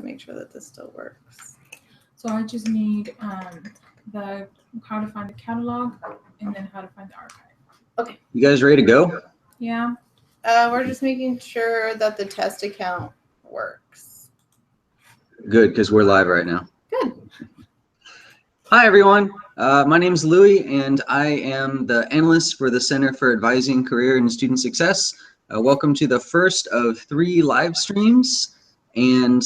make sure that this still works. So I just need how to find the catalog and then how to find the archive. Okay. You guys ready to go? Yeah. We're just making sure that the test account works. Good, because we're live right now. Good. Hi, everyone. My name is Louie, and I am the analyst for the Center for Advising Career and Student Success. Welcome to the first of 3 live streams. And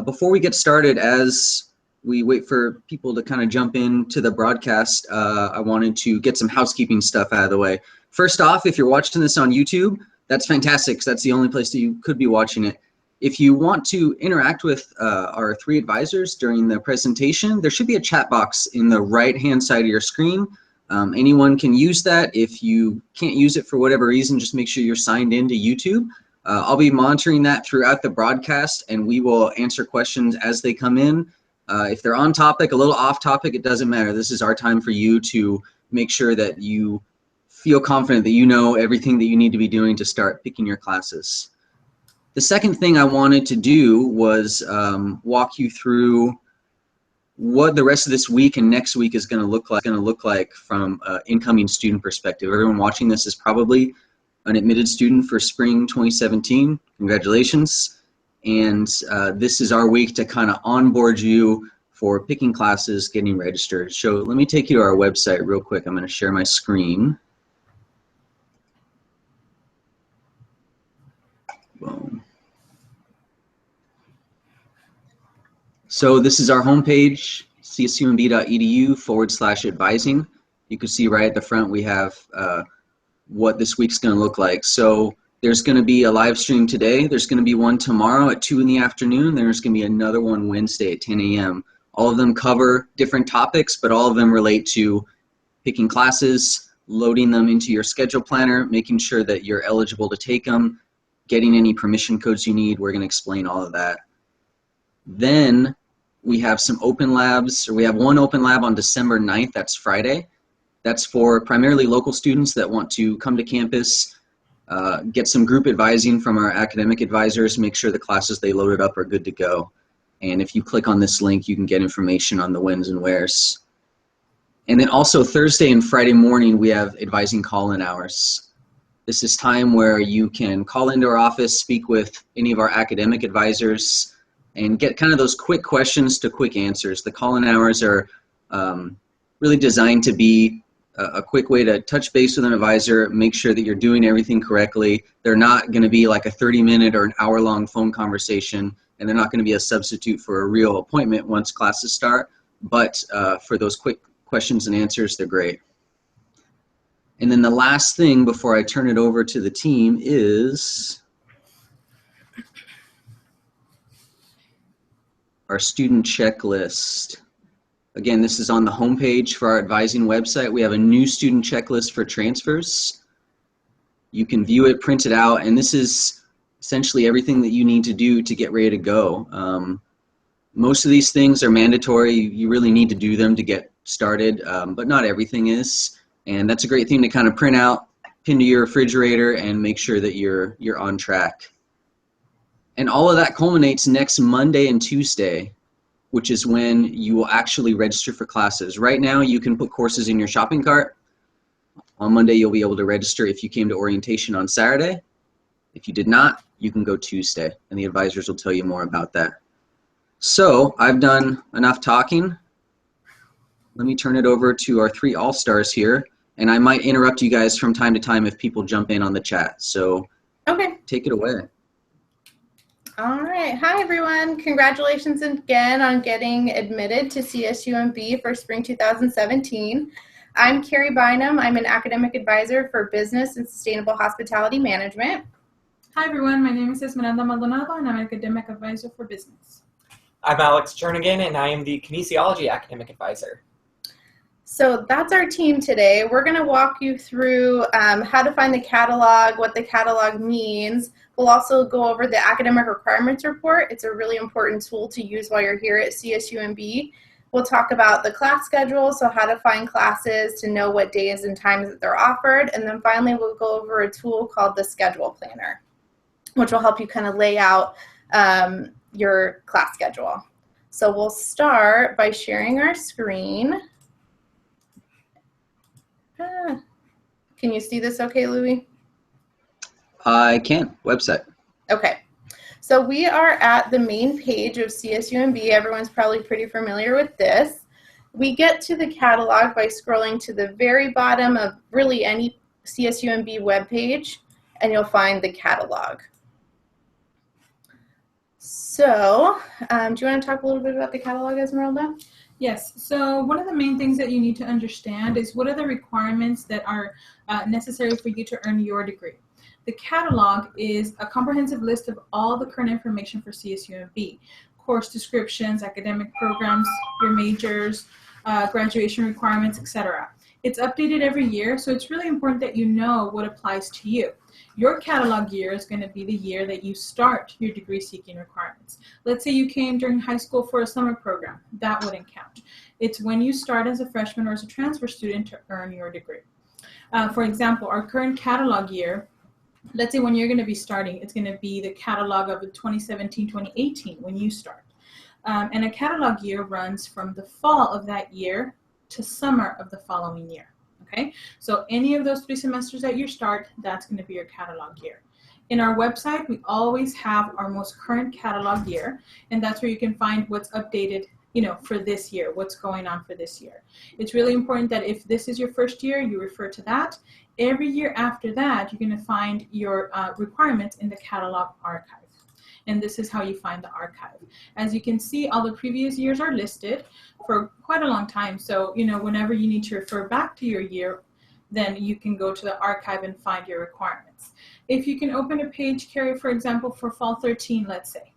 before we get started, as we wait for people to kind of jump into the broadcast, I wanted to get some housekeeping stuff out of the way. First off, if you're watching this on YouTube, that's fantastic, because that's the only place that you could be watching it. If you want to interact with our 3 advisors during the presentation, there should be a chat box in the right-hand side of your screen. Anyone can use that. If you can't use it for whatever reason, just make sure you're signed into YouTube. I'll be monitoring that throughout the broadcast, and we will answer questions as they come in. If they're on topic, a little off topic, it doesn't matter. This is our time for you to make sure that you feel confident that you know everything that you need to be doing to start picking your classes. The second thing I wanted to do was walk you through what the rest of this week and next week is going to look like from an incoming student perspective. Everyone watching this is probably an admitted student for spring 2017. Congratulations. And this is our week to kind of onboard you for picking classes, getting registered. So let me take you to our website real quick. I'm going to share my screen. Boom. So this is our homepage, csumb.edu/advising. You can see right at the front we have what this week's going to look like. So there's going to be a live stream today. There's going to be one tomorrow at 2 in the afternoon. There's going to be another one Wednesday at 10 a.m. All of them cover different topics, but all of them relate to picking classes, loading them into your schedule planner, making sure that you're eligible to take them, getting any permission codes you need. We're going to explain all of that. Then we have some open labs, or we have one open lab on December 9th. That's Friday. That's for primarily local students that want to come to campus, get some group advising from our academic advisors, make sure the classes they loaded up are good to go. And if you click on this link, you can get information on the whens and wheres. And then also Thursday and Friday morning, we have advising call-in hours. This is time where you can call into our office, speak with any of our academic advisors, and get kind of those quick questions to quick answers. The call-in hours are really designed to be a quick way to touch base with an advisor, make sure that you're doing everything correctly. They're not going to be like a 30-minute or an hour-long phone conversation, and they're not going to be a substitute for a real appointment once classes start. But for those quick questions and answers, they're great. And then the last thing before I turn it over to the team is our student checklist. Again, this is on the homepage for our advising website. We have a new student checklist for transfers. You can view it, print it out, and this is essentially everything that you need to do to get ready to go. Most of these things are mandatory. You really need to do them to get started, but not everything is. And that's a great thing to kind of print out, pin to your refrigerator, and make sure that you're on track. And all of that culminates next Monday and Tuesday, which is when you will actually register for classes. Right now, you can put courses in your shopping cart. On Monday, you'll be able to register if you came to orientation on Saturday. If you did not, you can go Tuesday, and the advisors will tell you more about that. So I've done enough talking. Let me turn it over to our 3 all-stars here, and I might interrupt you guys from time to time if people jump in on the chat. So Okay. Take it away. All right. Hi, everyone. Congratulations again on getting admitted to CSUMB for spring 2017. I'm Carrie Bynum. I'm an academic advisor for business and sustainable hospitality management. Hi, everyone. My name is Esmeralda Maldonado, and I'm an academic advisor for business. I'm Alex Jernigan, and I am the kinesiology academic advisor. So that's our team today. We're going to walk you through how to find the catalog, what the catalog means. We'll also go over the academic requirements report. It's a really important tool to use while you're here at CSUMB. We'll talk about the class schedule, so how to find classes, to know what days and times that they're offered. And then finally, we'll go over a tool called the schedule planner, which will help you kind of lay out your class schedule. So we'll start by sharing our screen. Can you see this okay, Louis? I can. Website. Okay. So we are at the main page of CSUMB. Everyone's probably pretty familiar with this. We get to the catalog by scrolling to the very bottom of really any CSUMB webpage, and you'll find the catalog. So do you want to talk a little bit about the catalog, Esmeralda? Yes, so one of the main things that you need to understand is what are the requirements that are necessary for you to earn your degree. The catalog is a comprehensive list of all the current information for CSUMB, course descriptions, academic programs, your majors, graduation requirements, etc. It's updated every year, so it's really important that you know what applies to you. Your catalog year is going to be the year that you start your degree seeking requirements. Let's say you came during high school for a summer program. That wouldn't count. It's when you start as a freshman or as a transfer student to earn your degree. For example, our current catalog year, let's say when you're going to be starting, it's going to be the catalog of 2017-2018 when you start. And a catalog year runs from the fall of that year to summer of the following year. Okay, so any of those 3 semesters that you start, that's going to be your catalog year. In our website, we always have our most current catalog year, and that's where you can find what's updated, for this year, what's going on for this year. It's really important that if this is your first year, you refer to that. Every year after that, you're going to find your requirements in the catalog archive. And this is how you find the archive. As you can see, all the previous years are listed for quite a long time. So, whenever you need to refer back to your year, then you can go to the archive and find your requirements. If you can open a page, Carrie, for example, for fall 13, let's say,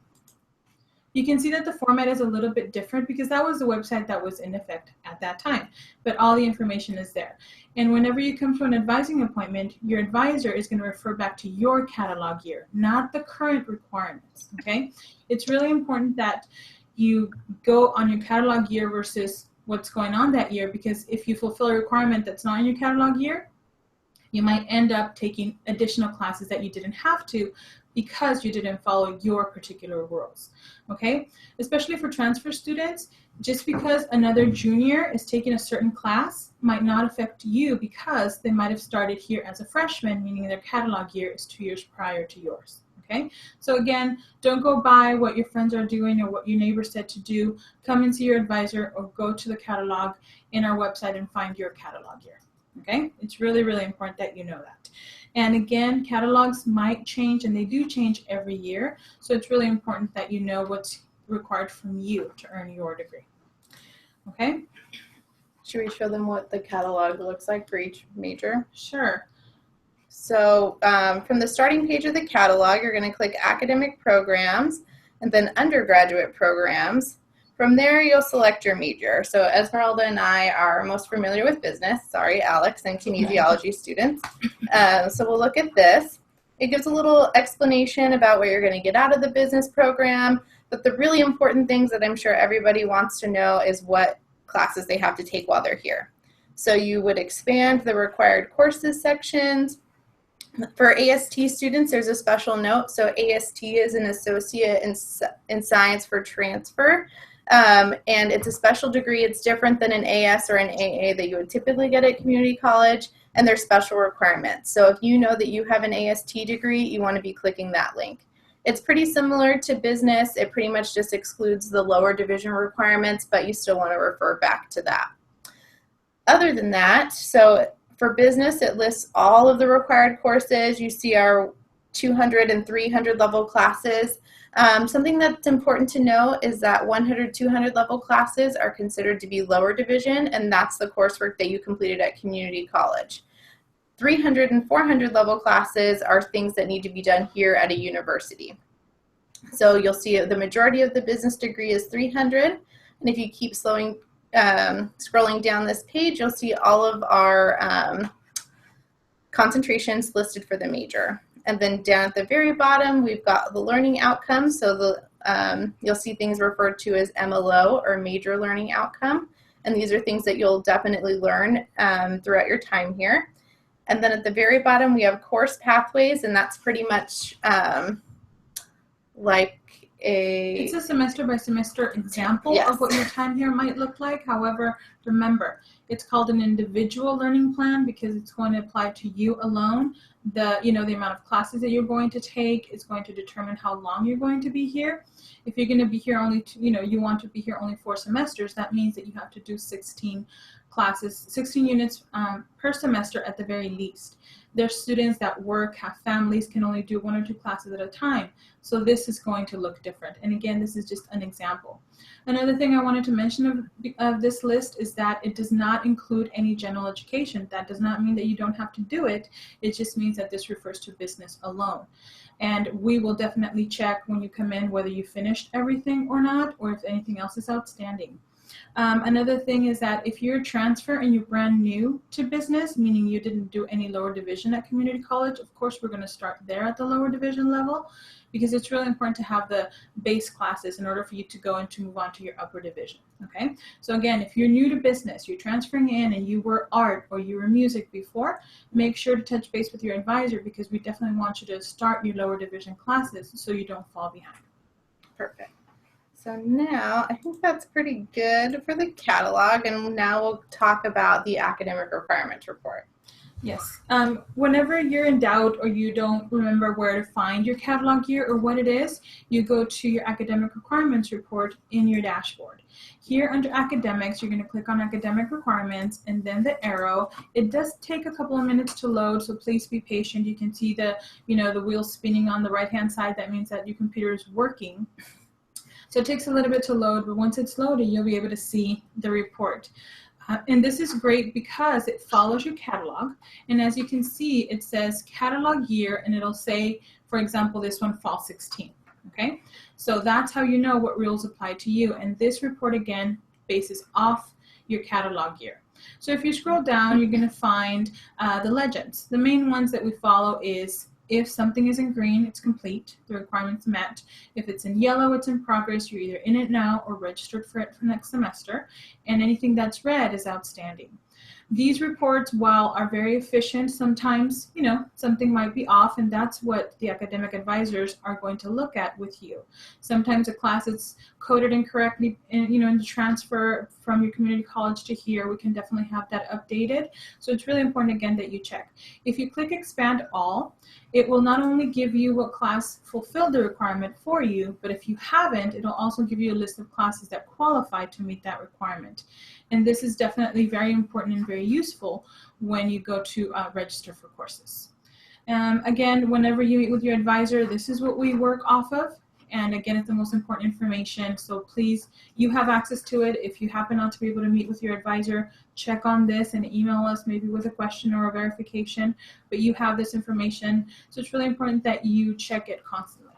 you can see that the format is a little bit different because that was the website that was in effect at that time, but all the information is there. And whenever you come to an advising appointment, your advisor is going to refer back to your catalog year, not the current requirements, okay? It's really important that you go on your catalog year versus what's going on that year, because if you fulfill a requirement that's not in your catalog year, you might end up taking additional classes that you didn't have to because you didn't follow your particular rules, okay? Especially for transfer students, just because another junior is taking a certain class might not affect you because they might have started here as a freshman, meaning their catalog year is 2 years prior to yours, okay? So again, don't go by what your friends are doing or what your neighbor said to do. Come and see your advisor or go to the catalog in our website and find your catalog year, okay? It's really, really important that you know that. And again, catalogs might change, and they do change every year. So it's really important that you know what's required from you to earn your degree. Okay? Should we show them what the catalog looks like for each major? Sure. So from the starting page of the catalog, you're going to click Academic Programs and then Undergraduate Programs. From there, you'll select your major. So Esmeralda and I are most familiar with business. Sorry, Alex and kinesiology students. So we'll look at this. It gives a little explanation about what you're going to get out of the business program. But the really important things that I'm sure everybody wants to know is what classes they have to take while they're here. So you would expand the required courses sections. For AST students, there's a special note. So AST is an associate in science for transfer. And it's a special degree. It's different than an AS or an AA that you would typically get at community college, and there's special requirements. So if you know that you have an AST degree, you want to be clicking that link. It's pretty similar to business. It pretty much just excludes the lower division requirements, but you still want to refer back to that. Other than that, so for business, it lists all of the required courses. You see our 200 and 300 level classes. Something that's important to know is that 100, 200 level classes are considered to be lower division, and that's the coursework that you completed at community college. 300 and 400 level classes are things that need to be done here at a university. So you'll see the majority of the business degree is 300, and if you keep scrolling down this page, you'll see all of our concentrations listed for the major. And then down at the very bottom, we've got the learning outcomes. So you'll see things referred to as MLO, or major learning outcome. And these are things that you'll definitely learn throughout your time here. And then at the very bottom, we have course pathways, and that's pretty much like It's a semester by semester example of what your time here might look like. However, remember, it's called an individual learning plan because it's going to apply to you alone. The amount of classes that you're going to take is going to determine how long you're going to be here. If you're going to be here only, you want to be here only 4 semesters, that means that you have to do 16 classes, 16 units per semester at the very least. There's students that work, have families, can only do 1 or 2 classes at a time. So this is going to look different. And again, this is just an example. Another thing I wanted to mention of this list is that it does not include any general education. That does not mean that you don't have to do it. It just means that this refers to business alone. And we will definitely check when you come in whether you finished everything or not, or if anything else is outstanding. Another thing is that if you're a transfer and you're brand new to business, meaning you didn't do any lower division at community college, of course we're going to start there at the lower division level, because it's really important to have the base classes in order for you to go and to move on to your upper division. Okay, so again, if you're new to business, you're transferring in and you were art or you were music before, make sure to touch base with your advisor, because we definitely want you to start your lower division classes so you don't fall behind. Perfect. So now I think that's pretty good for the catalog, and now we'll talk about the academic requirements report. Yes. Whenever you're in doubt or you don't remember where to find your catalog year or what it is, you go to your academic requirements report in your dashboard. Here under academics, you're going to click on academic requirements and then the arrow. It does take a couple of minutes to load, so please be patient. You can see the wheel spinning on the right-hand side. That means that your computer is working. So it takes a little bit to load, but once it's loaded, you'll be able to see the report. And this is great because it follows your catalog. And as you can see, it says catalog year, and it'll say, for example, this one, fall 16. Okay, so that's how you know what rules apply to you. And this report, again, bases off your catalog year. So if you scroll down, you're going to find the legends. The main ones that we follow is, if something is in green, it's complete, the requirement's met. If it's in yellow, it's in progress, you're either in it now or registered for it for next semester. And anything that's red is outstanding. These reports, while are very efficient, sometimes, something might be off, and that's what the academic advisors are going to look at with you. Sometimes a class is coded incorrectly in the transfer from your community college to here. We can definitely have that updated. So it's really important, again, that you check. If you click expand all, it will not only give you what class fulfilled the requirement for you, but if you haven't, it'll also give you a list of classes that qualify to meet that requirement. And this is definitely very important and very useful when you go to register for courses. Again, whenever you meet with your advisor, this is what we work off of. And again, it's the most important information. So please, you have access to it. If you happen not to be able to meet with your advisor, check on this and email us maybe with a question or a verification. But you have this information. So it's really important that you check it constantly.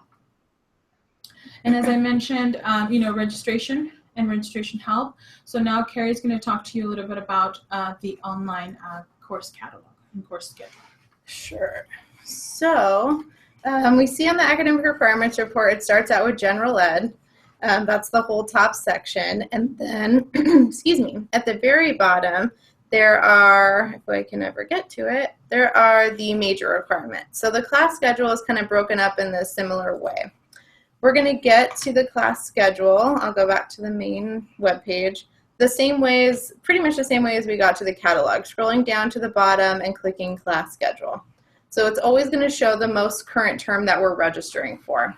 And as I mentioned, registration and registration help. So now Carrie's going to talk to you a little bit about the online course catalog and course schedule. Sure. So we see on the academic requirements report, it starts out with general ed. That's the whole top section. And then, excuse me, at the very bottom, there are, if I can ever get to it, there are the major requirements. So the class schedule is kind of broken up in this similar way. We're going to get to the class schedule. I'll go back to the main webpage. The same ways, pretty much the same way as we got to the catalog, scrolling down to the bottom and clicking class schedule. So it's always going to show the most current term that we're registering for.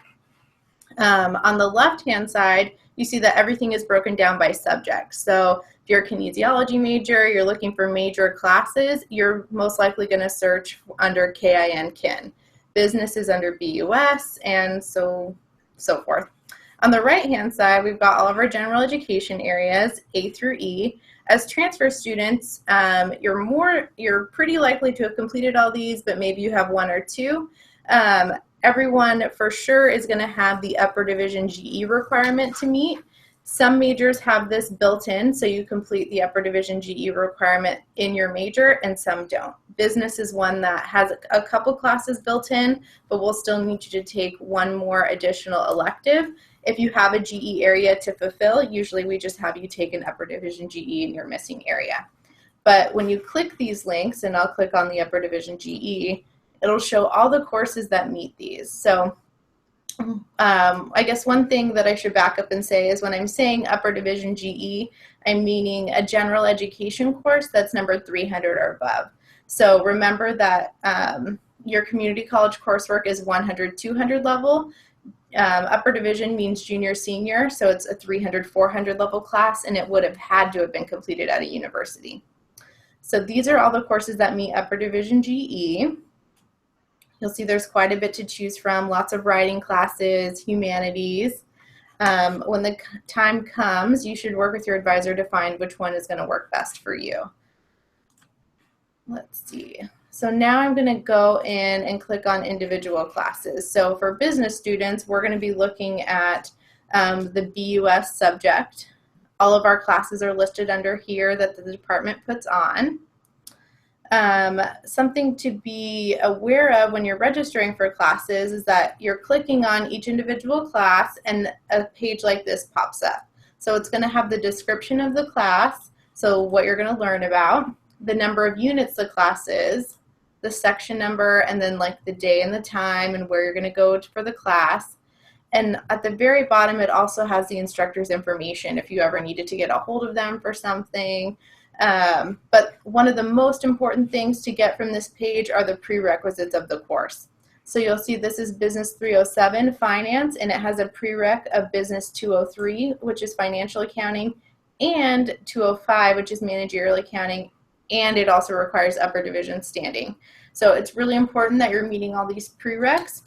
On the left-hand side, you see that everything is broken down by subject. So if you're a kinesiology major, you're looking for major classes, you're most likely going to search under KIN kin. Business is under BUS, and so forth. On the right-hand side, we've got all of our general education areas, A through E. As transfer students, you're pretty likely to have completed all these, but maybe you have 1 or 2. Everyone for sure is going to have the upper division GE requirement to meet. Some majors have this built in, so you complete the upper division GE requirement in your major, and some don't. Business is one that has a couple classes built in, but we'll still need you to take 1 more additional elective. If you have a GE area to fulfill, usually we just have you take an upper division GE in your missing area. But when you click these links, and I'll click on the upper division GE, it'll show all the courses that meet these. So I guess one thing that I should back up and say is when I'm saying upper division GE, I'm meaning a general education course that's number 300 or above. So remember that your community college coursework is 100, 200 level. Upper division means junior, senior, so it's a 300, 400 level class, and it would have had to have been completed at a university. So these are all the courses that meet upper division GE. You'll see there's quite a bit to choose from, lots of writing classes, humanities. When the time comes, you should work with your advisor to find which one is going to work best for you. Let's see. So now I'm going to go in and click on individual classes. So for business students, we're going to be looking at the BUS subject. All of our classes are listed under here that the department puts on. Something to be aware of when you're registering for classes is that you're clicking on each individual class and a page like this pops up. So it's going to have the description of the class, so what you're going to learn about, the number of units the class is, the section number, and then like the day and the time and where you're going to go for the class. And at the very bottom, it also has the instructor's information if you ever needed to get a hold of them for something. But one of the most important things to get from this page are the prerequisites of the course. So you'll see this is Business 307, Finance, and it has a prereq of Business 203, which is Financial Accounting, and 205, which is Managerial Accounting, and it also requires upper division standing. So it's really important that you're meeting all these prereqs.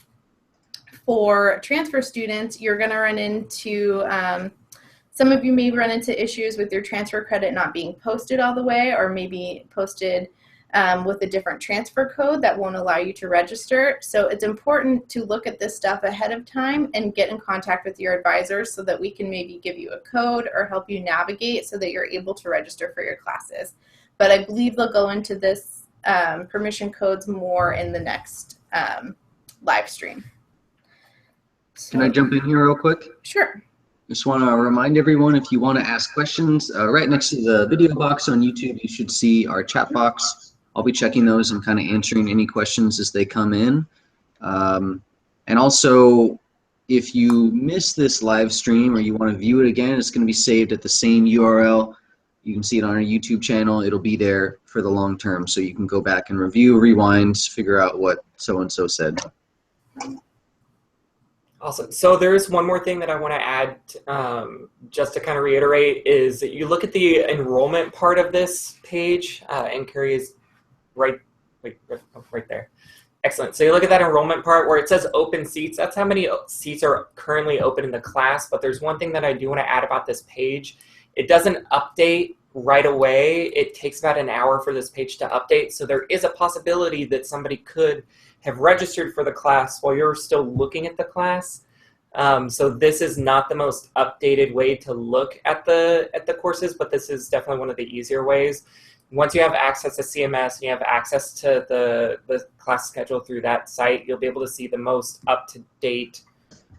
For transfer students, you're going to run into, some of you may run into issues with your transfer credit not being posted all the way, or maybe posted with a different transfer code that won't allow you to register. So it's important to look at this stuff ahead of time and get in contact with your advisors so that we can maybe give you a code or help you navigate so that you're able to register for your classes. But I believe they'll go into this permission codes more in the next live stream. So, can I jump in here real quick? Sure. Just want to remind everyone, if you want to ask questions, right next to the video box on YouTube, you should see our chat box. I'll be checking those and kind of answering any questions as they come in. And also, if you miss this live stream or you want to view it again, it's going to be saved at the same URL. You can see it on our YouTube channel. It'll be there for the long term, so you can go back and review, rewind, figure out what so-and-so said. Awesome. So there's one more thing that I want to add, just to kind of reiterate, is that you look at the enrollment part of this page, and Carrie is right there. Excellent. So you look at that enrollment part where it says open seats. That's how many seats are currently open in the class. But there's one thing that I do want to add about this page. It doesn't update right away. It takes about an hour for this page to update. So there is a possibility that somebody could have registered for the class while you're still looking at the class. So this is not the most updated way to look at the courses, but this is definitely one of the easier ways. Once you have access to CMS and you have access to the class schedule through that site, you'll be able to see the most up-to-date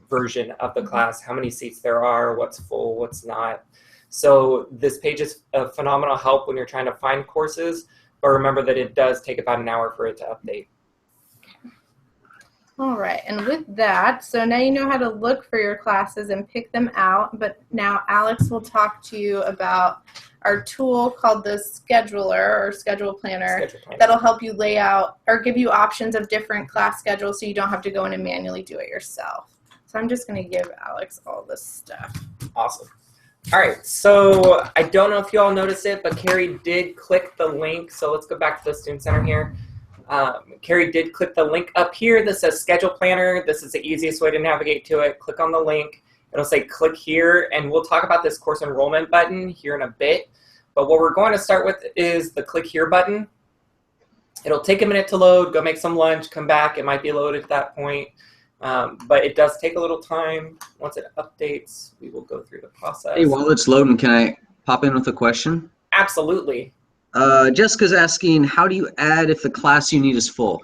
version of the class, how many seats there are, what's full, what's not. So this page is a phenomenal help when you're trying to find courses, but remember that it does take about an hour for it to update. All right, and with that, so now you know how to look for your classes and pick them out, but now Alex will talk to you about our tool called the Scheduler or Schedule Planner that'll help you lay out or give you options of different class schedules so you don't have to go in and manually do it yourself. So I'm just going to give Alex all this stuff. Awesome. All right, so I don't know if you all noticed it, but Carrie did click the link. So let's go back to the Student Center here. Carrie did click the link up here that says Schedule Planner. This is the easiest way to navigate to it. Click on the link. It'll say click here, and we'll talk about this course enrollment button here in a bit. But what we're going to start with is the click here button. It'll take a minute to load, go make some lunch, come back. It might be loaded at that point. But it does take a little time. Once it updates, we will go through the process. Hey, while it's loading, can I pop in with a question? Absolutely. Jessica's asking, how do you add if the class you need is full?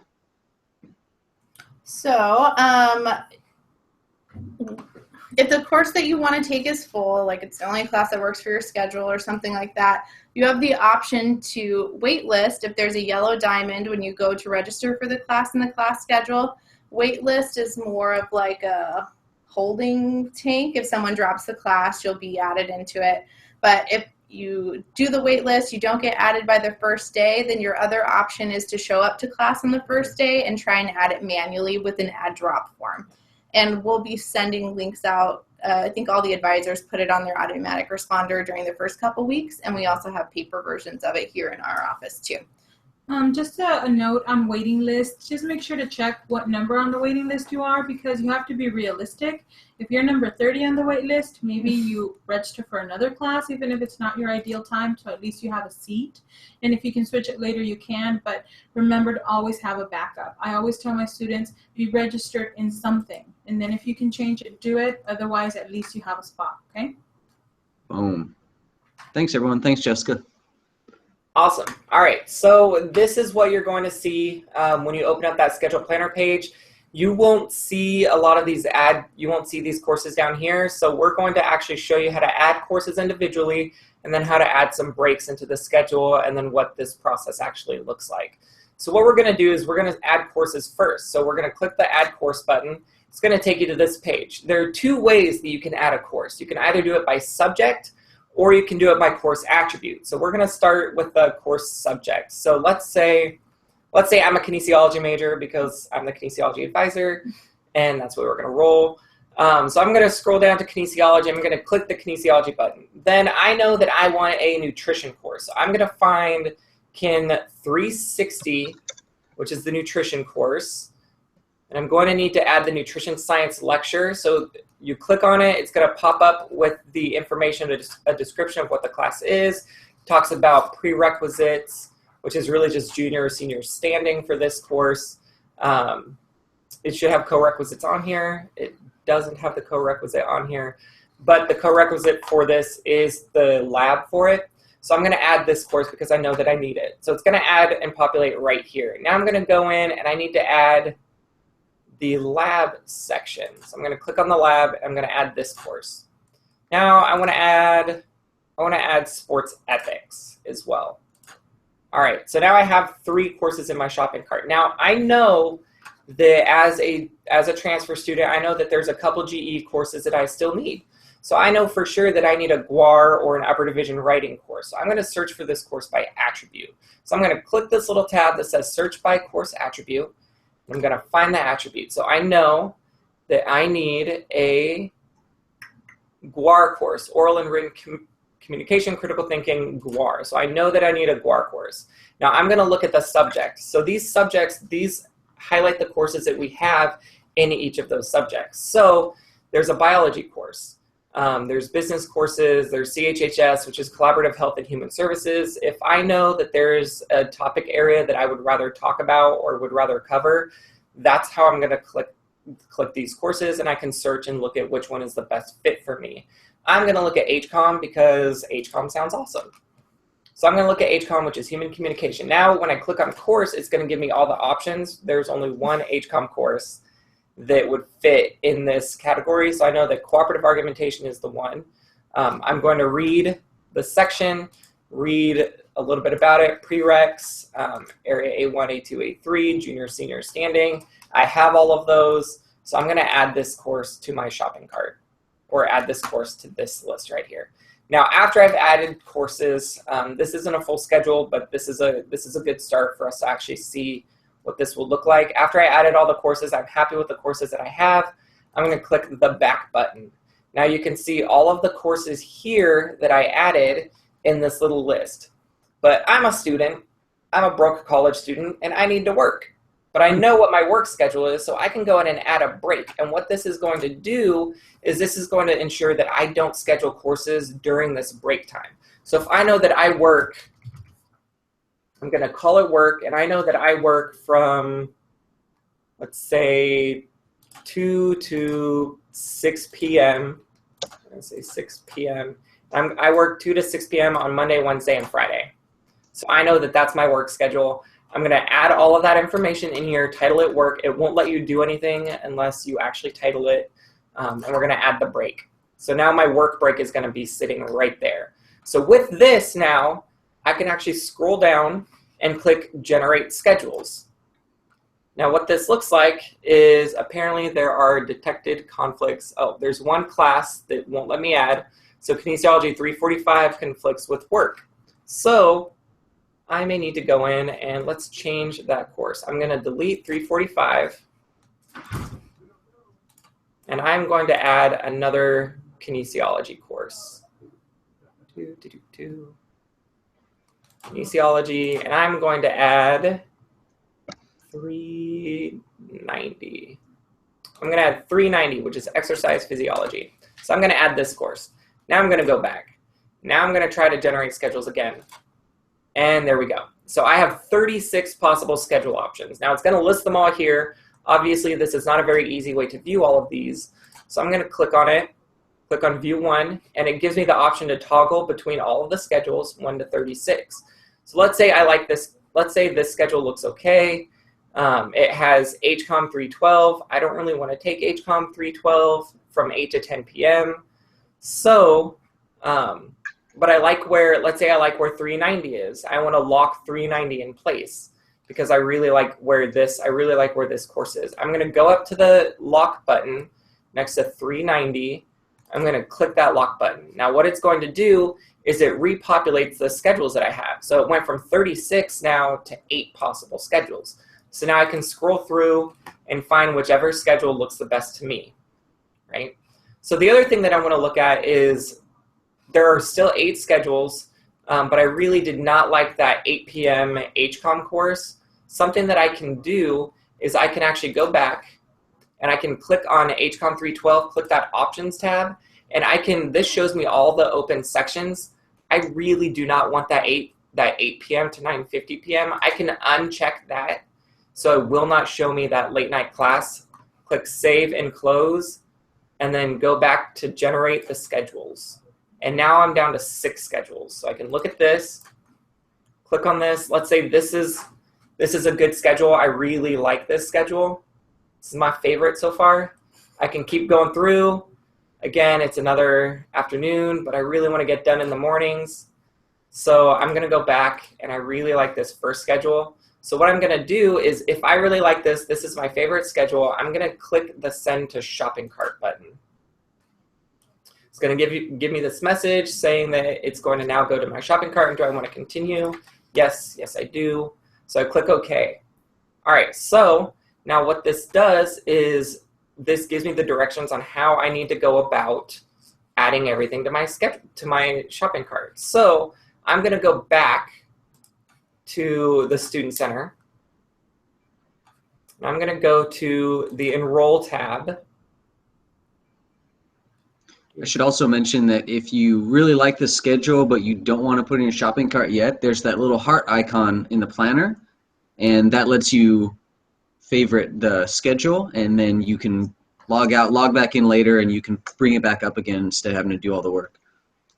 So if the course that you want to take is full, like it's the only class that works for your schedule or something like that, you have the option to waitlist if there's a yellow diamond when you go to register for the class in the class schedule. Waitlist is more of like a holding tank. If someone drops the class, you'll be added into it. But if you do the wait list, you don't get added by the first day, then your other option is to show up to class on the first day and try and add it manually with an add drop form. And we'll be sending links out. I think all the advisors put it on their automatic responder during the first couple weeks, and we also have paper versions of it here in our office too. Just a note on waiting lists, just make sure to check what number on the waiting list you are, because you have to be realistic. If you're number 30 on the wait list, maybe you register for another class, even if it's not your ideal time, so at least you have a seat. And if you can switch it later, you can, but remember to always have a backup. I always tell my students, be registered in something, and then if you can change it, do it. Otherwise, at least you have a spot, okay? Boom. Thanks, everyone. Thanks, Jessica. Awesome. All right, so this is what you're going to see when you open up that schedule planner page. You won't see a lot of these you won't see these courses down here. So we're going to actually show you how to add courses individually, and then how to add some breaks into the schedule, and then what this process actually looks like. So what we're going to do is we're going to add courses first. So we're going to click the add course button. It's going to take you to this page. There are two ways that you can add a course. You can either do it by subject, or you can do it by course attribute. So we're going to start with the course subject. So let's say I'm a kinesiology major because I'm the kinesiology advisor, and that's what we're going to roll. So I'm going to scroll down to kinesiology. I'm going to click the kinesiology button. Then I know that I want a nutrition course. So I'm going to find Kin 360, which is the nutrition course. And I'm going to need to add the nutrition science lecture. So you click on it, it's going to pop up with the information, a description of what the class is, talks about prerequisites, which is really just junior or senior standing for this course. It should have co-requisites on here. It doesn't have the co-requisite on here, but the co-requisite for this is the lab for it. So I'm going to add this course because I know that I need it. So it's going to add and populate right here. Now I'm going to go in and I need to add the lab section. So I'm going to click on the lab and I'm going to add this course. Now I want to add sports ethics as well. All right, so now I have 3 courses in my shopping cart. Now I know that as a transfer student, I know that there's a couple GE courses that I still need. So I know for sure that I need a GWAR or an upper division writing course. So I'm going to search for this course by attribute. So I'm going to click this little tab that says search by course attribute. I'm going to find the attribute. So I know that I need a GWAR course, oral and written communication, critical thinking, GWAR. So I know that I need a GWAR course. Now I'm going to look at the subject. So these subjects, these highlight the courses that we have in each of those subjects. So there's a biology course. There's business courses, there's CHHS, which is Collaborative Health and Human Services. If I know that there's a topic area that I would rather talk about or would rather cover, that's how I'm going to click these courses, and I can search and look at which one is the best fit for me. I'm going to look at HCOM because HCOM sounds awesome. So I'm going to look at HCOM, which is Human Communication. Now when I click on course, it's going to give me all the options. There's only one HCOM course that would fit in this category. So I know that cooperative argumentation is the one. I'm going to read the section, read a little bit about it, prereqs, area A1, A2, A3, junior, senior standing. I have all of those. So I'm going to add this course to my shopping cart, or add this course to this list right here. Now, after I've added courses, this isn't a full schedule, but this is a good start for us to actually see what this will look like. After I added all the courses, I'm happy with the courses that I have. I'm going to click the back button. Now you can see all of the courses here that I added in this little list. But I'm a student, I'm a broke college student, and I need to work. But I know what my work schedule is, so I can go in and add a break. And what this is going to do is this is going to ensure that I don't schedule courses during this break time. So if I know that I work, I'm going to call it work, and I know that I work from, let's say, 2 to 6 p.m. I'm going to say 6 p.m. I work 2 to 6 p.m. on Monday, Wednesday, and Friday. So I know that that's my work schedule. I'm going to add all of that information in here, title it work. It won't let you do anything unless you actually title it, and we're going to add the break. So now my work break is going to be sitting right there. So with this now, I can actually scroll down and click Generate Schedules. Now what this looks like is apparently there are detected conflicts. Oh, there's one class that won't let me add. So kinesiology 345 conflicts with work. So I may need to go in and let's change that course. I'm going to delete 345 and I'm going to add another kinesiology course. Kinesiology, and I'm going to add 390. I'm going to add 390, which is exercise physiology. So I'm going to add this course. Now I'm going to go back. Now I'm going to try to generate schedules again. And there we go. So I have 36 possible schedule options. Now it's going to list them all here. Obviously, this is not a very easy way to view all of these. So I'm going to click on it, click on View 1, and it gives me the option to toggle between all of the schedules, 1 to 36. So let's say I like this. Let's say this schedule looks okay. It has HCOM 312. I don't really want to take HCOM 312 from 8 to 10 p.m. So, but I like where, let's say I like where 390 is. I want to lock 390 in place because I really like where this course is. I'm going to go up to the lock button next to 390. I'm going to click that lock button. Now what it's going to do is it repopulates the schedules that I have. So it went from 36 now to 8 possible schedules. So now I can scroll through and find whichever schedule looks the best to me, right? So the other thing that I want to look at is there are still 8 schedules, but I really did not like that 8 p.m. HCOM course. Something that I can do is I can actually go back and I can click on HCOM 312, click that options tab, and this shows me all the open sections. I really do not want that 8 p.m. to 9:50 p.m. I can uncheck that, so it will not show me that late night class. Click Save and Close, and then go back to generate the schedules. And now I'm down to 6 schedules. So I can look at this, click on this. Let's say this is a good schedule. I really like this schedule. This is my favorite so far. I can keep going through. Again, it's another afternoon, but I really want to get done in the mornings. So I'm going to go back, and I really like this first schedule. So what I'm going to do is, if I really like this is my favorite schedule, I'm going to click the Send to Shopping Cart button. It's going to give me this message saying that it's going to now go to my shopping cart, and do I want to continue? Yes, I do. So I click OK. All right, so now what this does is this gives me the directions on how I need to go about adding everything to my shopping cart. So I'm going to go back to the Student Center. I'm going to go to the Enroll tab. I should also mention that if you really like the schedule but you don't want to put in your shopping cart yet, there's that little heart icon in the planner, and that lets you favorite the schedule, and then you can log out, log back in later, and you can bring it back up again instead of having to do all the work.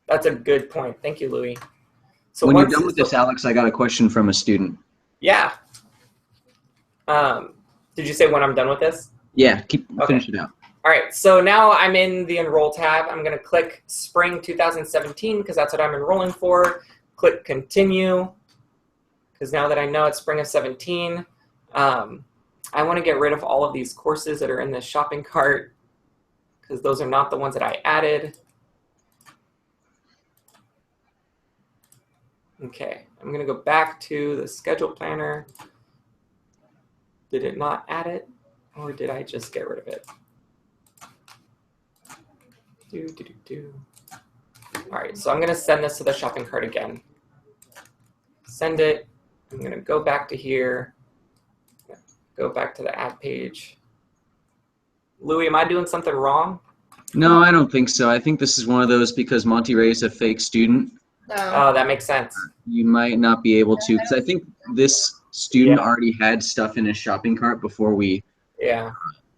That's a good point. Thank you, Louis. So when you're done with this, Alex, I got a question from a student. Yeah. Did you say when I'm done with this? Yeah, finish it out. All right, so now I'm in the Enroll tab. I'm going to click Spring 2017 because that's what I'm enrolling for. Click Continue because now that I know it's Spring of 17, I want to get rid of all of these courses that are in the shopping cart because those are not the ones that I added. Okay, I'm going to go back to the schedule planner. Did it not add it, or did I just get rid of it? All right, so I'm going to send this to the shopping cart again. Send it. I'm going to go back to here. Go back to the ad page. Louis, am I doing something wrong? No, I don't think so. I think this is one of those because Monty Ray is a fake student. Oh, that makes sense. You might not be able to, because I think this student already had stuff in his shopping cart before we. Yeah.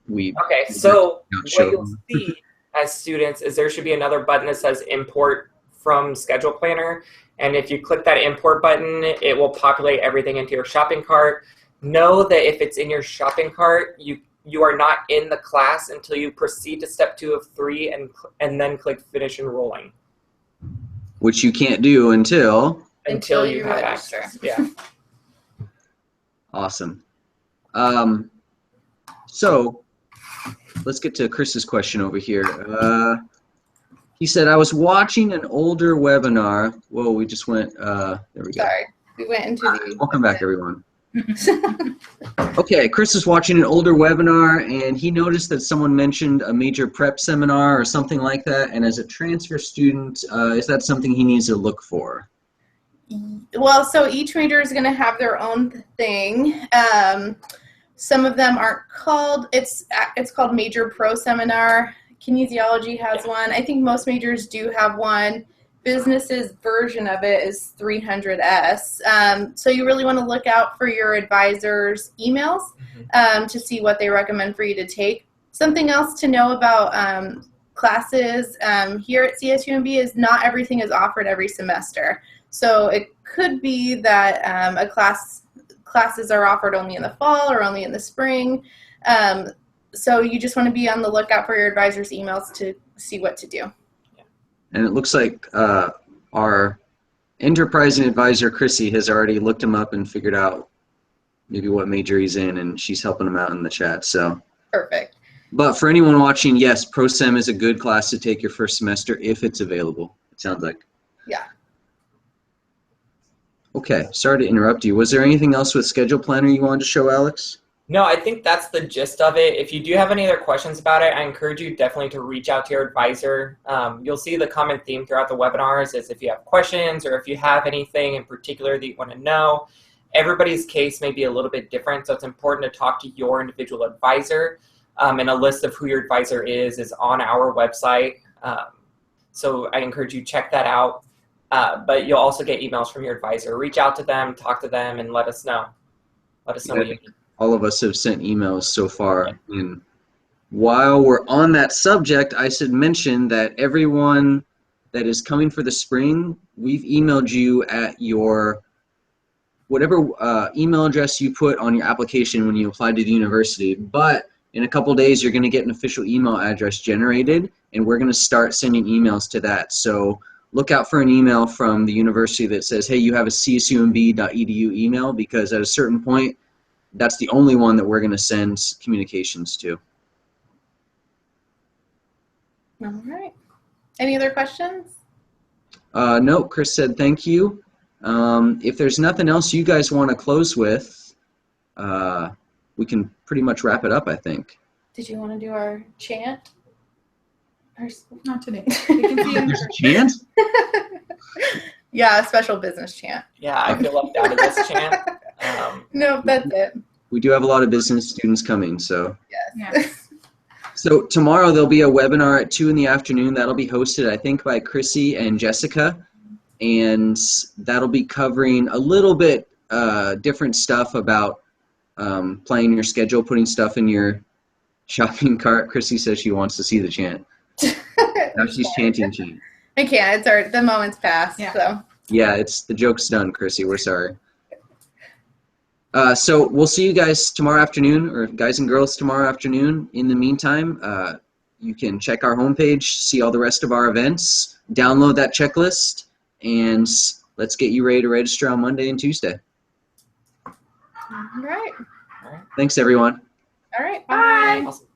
Okay, so what you'll see as students is there should be another button that says Import from Schedule Planner, and if you click that Import button, it will populate everything into your shopping cart. Know that if it's in your shopping cart, you are not in the class until you proceed to step 2 of 3 and then click Finish Enrolling. Which you can't do until you have access. Yeah. Awesome. So let's get to Chris's question over here. He said, I was watching an older webinar. Whoa, we just went, there we go. Sorry, we went into the. Welcome back, everyone. Okay, Chris is watching an older webinar, and he noticed that someone mentioned a major prep seminar or something like that, and as a transfer student, is that something he needs to look for? Well, so each major is going to have their own thing. Some of them aren't called, it's called Major Pro Seminar. Kinesiology has one. I think most majors do have one. Business's version of it is 300S. So you really want to look out for your advisor's emails to see what they recommend for you to take. Something else to know about classes here at CSUMB is not everything is offered every semester. So it could be that classes are offered only in the fall or only in the spring. So you just want to be on the lookout for your advisor's emails to see what to do. And it looks like our enterprising advisor, Chrissy, has already looked him up and figured out maybe what major he's in, and she's helping him out in the chat. So perfect. But for anyone watching, yes, ProSem is a good class to take your first semester if it's available, it sounds like. Yeah. Okay, sorry to interrupt you. Was there anything else with Schedule Planner you wanted to show, Alex? No, I think that's the gist of it. If you do have any other questions about it, I encourage you definitely to reach out to your advisor. You'll see the common theme throughout the webinars is if you have questions or if you have anything in particular that you want to know. Everybody's case may be a little bit different, so it's important to talk to your individual advisor. And a list of who your advisor is on our website. So I encourage you to check that out. But you'll also get emails from your advisor. Reach out to them, talk to them, and let us know. Let us know what you need. All of us have sent emails so far. And while we're on that subject, I should mention that everyone that is coming for the spring, we've emailed you at your whatever email address you put on your application when you apply to the university. But in a couple days, you're going to get an official email address generated, and we're going to start sending emails to that. So look out for an email from the university that says, hey, you have a csumb.edu email, because at a certain point, that's the only one that we're going to send communications to. All right. Any other questions? No, Chris said thank you. If there's nothing else you guys want to close with, we can pretty much wrap it up, I think. Did you want to do our chant? Not today. You can see There's a chant? Yeah, a special business chant. Yeah, I feel left out of this chant. No, that's it. We do have a lot of business students coming, so. Yes. Yes. So tomorrow there'll be a webinar at 2 in the afternoon. That'll be hosted, I think, by Chrissy and Jessica. And that'll be covering a little bit different stuff about planning your schedule, putting stuff in your shopping cart. Chrissy says she wants to see the chant. Now she's chanting chant. I can't. It's the moment's passed. Yeah. So. Yeah, the joke's done, Chrissy. We're sorry. So we'll see you guys tomorrow afternoon, or guys and girls tomorrow afternoon. In the meantime, you can check our homepage, see all the rest of our events, download that checklist, and let's get you ready to register on Monday and Tuesday. All right. Thanks, everyone. All right. Bye. Awesome.